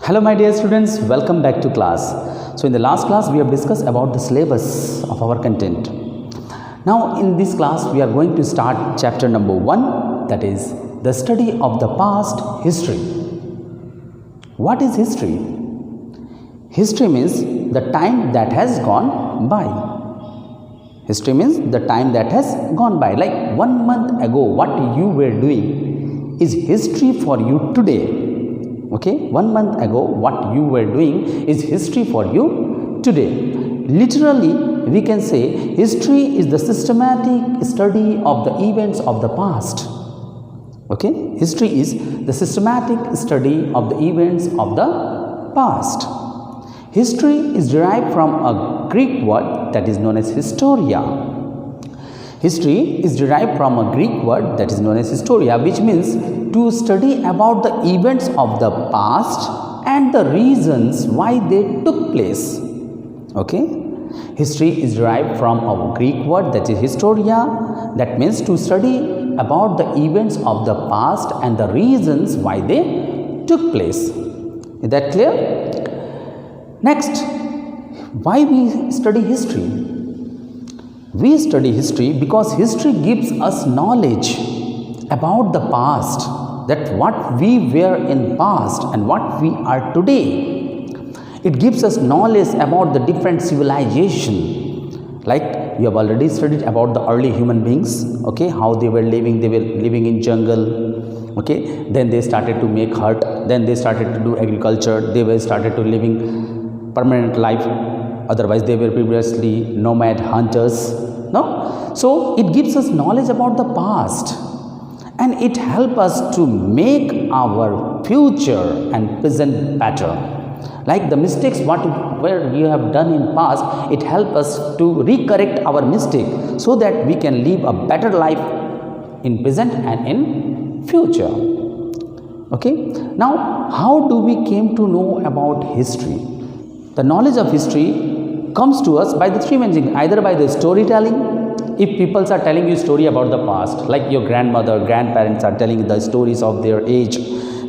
Hello my dear students, welcome back to class. So in the last class we have discussed about the syllabus of our content. Now in this class we are going to start chapter number 1, that is the study of the past history. What is history? History means the time that has gone by. History means the time that has gone by. Like 1 month ago what you were doing is history for you today. Okay, 1 month ago what you were doing is history for you today. Literally we can say history is the systematic study of the events of the past. Okay, history is the systematic study of the events of the past. History is derived from a Greek word that is known as historia. History is derived from a Greek word that is known as historia, which means to study about the events of the past and the reasons why they took place. Okay, history is derived from a Greek word that is historia, that means to study about the events of the past and the reasons why they took place. Is that clear? Next, why we study history? We study history because history gives us knowledge about the past, that what we were in past and what we are today. It gives us knowledge about the different civilization. Like you have already studied about the early human beings, okay, how they were living in jungle, okay, then they started to make hut, then they started to do agriculture, they were started to living permanent life. Otherwise they were previously nomad hunters. No, so it gives us knowledge about the past and it helps us to make our future and present better. Like the mistakes where we have done in past, it helps us to recorrect our mistake so that we can live a better life in present and in future. Okay, now how do we came to know about history? The knowledge of history comes to us by the three main things, either by the storytelling. If people are telling you story about the past, like your grandmother, grandparents are telling the stories of their age,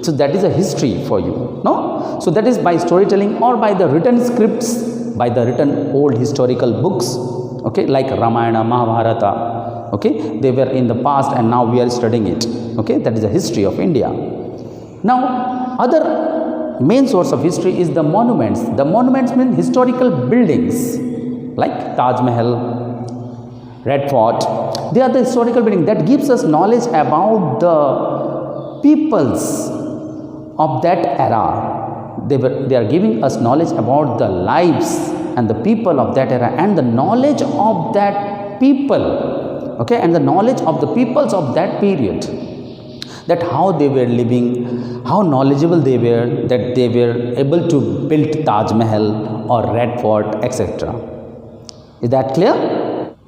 so that is a history for you, no? So that is by storytelling or by the written scripts, by the written old historical books, okay, like Ramayana, Mahabharata, okay, they were in the past and now we are studying it, okay, that is the history of India. Now other main source of history is the monuments. The monuments mean historical buildings like Taj Mahal, Red Fort. They are the historical buildings that gives us knowledge about the peoples of that era. They are giving us knowledge about the lives and the people of that era and the knowledge of that people, okay, and the knowledge of the peoples of that period, that how they were living, how knowledgeable they were, that they were able to build Taj Mahal or Red Fort, etc. Is that clear?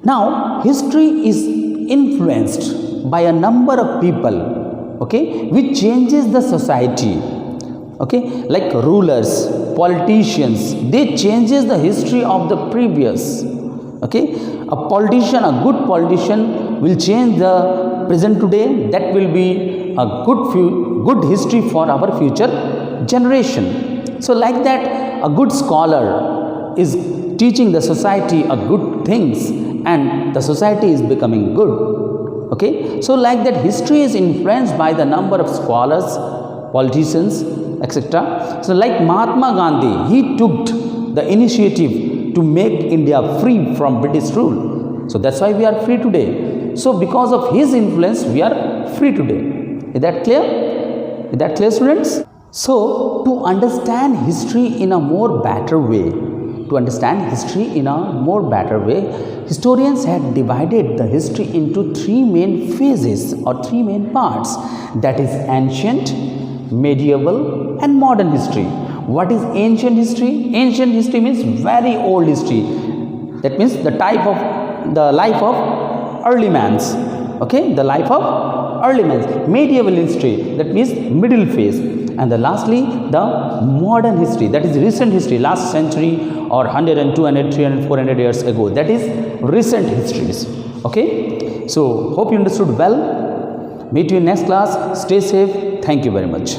Now history is influenced by a number of people, okay, which changes the society, okay, like rulers, politicians, they changes the history of the previous, okay. A politician, a good politician will change the present today, that will be a good history for our future generation. So like that, a good scholar is teaching the society a good things and the society is becoming good, okay. So like that, history is influenced by the number of scholars, politicians, etc. So like Mahatma Gandhi, he took the initiative to make India free from British rule. So that's why we are free today. So because of his influence, we are free today. Is that clear? Is that clear, students? So to understand history in a more better way, historians had divided the history into three main phases or three main parts, that is ancient, medieval and modern history. What is ancient history? Ancient history means very old history. That means the life of early mans, okay, the life of early mans. Medieval history, that means middle phase. And lastly, the modern history, that is recent history, last century or 100 and 200, 300, 400 years ago, that is recent histories, okay. So hope you understood well. Meet you in next class. Stay safe. Thank you very much.